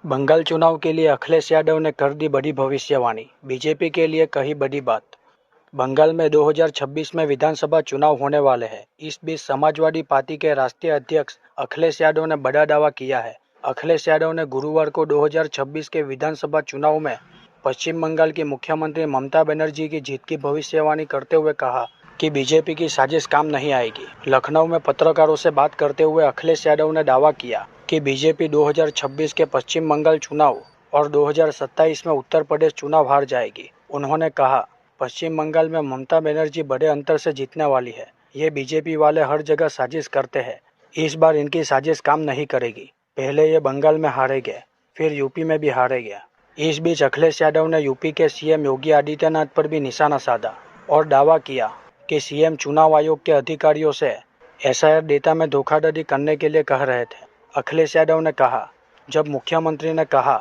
बंगाल चुनाव के लिए अखिलेश यादव ने कर दी बड़ी भविष्यवाणी। बीजेपी के लिए कही बड़ी बात। बंगाल में 2026 में विधानसभा चुनाव होने वाले हैं। इस बीच समाजवादी पार्टी के राष्ट्रीय अध्यक्ष अखिलेश यादव ने बड़ा दावा किया है। अखिलेश यादव ने गुरुवार को 2026 के विधानसभा चुनाव में पश्चिम बंगाल की मुख्यमंत्री ममता बनर्जी की जीत की भविष्यवाणी करते हुए कहा कि बीजेपी की साजिश काम नहीं आएगी। लखनऊ में पत्रकारों से बात करते हुए अखिलेश यादव ने दावा किया कि बीजेपी 2026 के पश्चिम बंगाल चुनाव और 2027 में उत्तर प्रदेश चुनाव हार जाएगी। उन्होंने कहा, पश्चिम बंगाल में ममता बनर्जी बड़े अंतर से जीतने वाली है। ये बीजेपी वाले हर जगह साजिश करते हैं। इस बार इनकी साजिश काम नहीं करेगी। पहले ये बंगाल में हारे गए, फिर यूपी में भी हारे गए। इस बीच अखिलेश यादव ने यूपी के सीएम योगी आदित्यनाथ पर भी निशाना साधा और दावा किया कि सीएम चुनाव आयोग के अधिकारियों से एसआईआर डेटा में धोखाधड़ी करने के लिए कह रहे थे। अखिलेश यादव ने कहा, जब मुख्यमंत्री ने कहा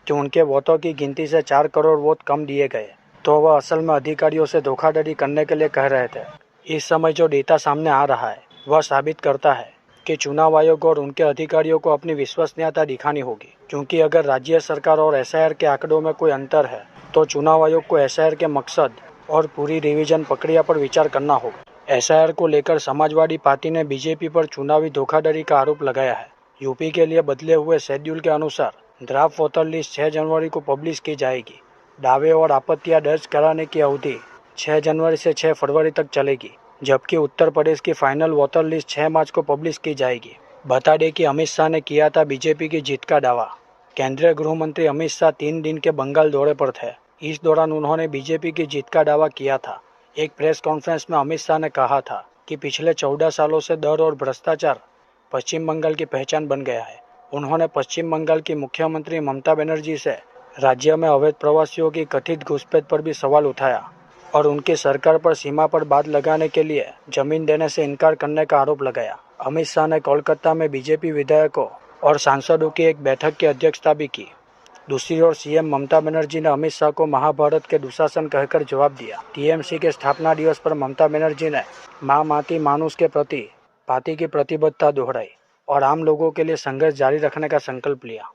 कि उनके वोटों की गिनती से 4 करोड़ वोट कम दिए गए, तो वह असल में अधिकारियों से धोखाधड़ी करने के लिए कह रहे थे। इस समय जो डेटा सामने आ रहा है वह साबित करता है कि चुनाव आयोग और उनके अधिकारियों को अपनी विश्वसनीयता दिखानी होगी, क्योंकि अगर राज्य सरकार और एसआईआर के आंकड़ों में कोई अंतर है तो चुनाव आयोग को एसआईआर के मकसद और पूरी रिवीजन प्रक्रिया पर विचार करना होगा। एसआईआर को लेकर समाजवादी पार्टी ने बीजेपी पर चुनावी धोखाधड़ी का आरोप लगाया है। यूपी के लिए बदले हुए शेड्यूल के अनुसार ड्राफ्ट वोटर लिस्ट 6 जनवरी को पब्लिश की जाएगी। दावे और आपत्तियां दर्ज कराने की अवधि 6 जनवरी से 6 फरवरी तक चलेगी, जबकि उत्तर प्रदेश की फाइनल वोटर लिस्ट 6 मार्च को पब्लिश की जाएगी। बता दें कि अमित शाह ने किया था बीजेपी की जीत का दावा। केंद्रीय गृह मंत्री अमित शाह 3 दिन के बंगाल दौरे पर थे। इस दौरान उन्होंने बीजेपी की जीत का दावा किया था। एक प्रेस कॉन्फ्रेंस में अमित शाह ने कहा था कि पिछले 14 सालों से डर और भ्रष्टाचार पश्चिम बंगाल की पहचान बन गया है। उन्होंने पश्चिम बंगाल की मुख्यमंत्री ममता बनर्जी से राज्य में अवैध प्रवासियों की कथित घुसपैठ पर भी सवाल उठाया और उनकी सरकार पर सीमा पर बाड़ लगाने के लिए जमीन देने से इनकार करने का आरोप लगाया। अमित शाह ने कोलकाता में बीजेपी विधायकों और सांसदों की एक बैठक की अध्यक्षता भी की। दूसरी ओर सीएम ममता बनर्जी ने अमित शाह को महाभारत के दुशासन कहकर जवाब दिया। टीएमसी के स्थापना दिवस पर ममता बनर्जी ने मां माटी मानुष के प्रति पार्टी की प्रतिबद्धता दोहराई और आम लोगों के लिए संघर्ष जारी रखने का संकल्प लिया।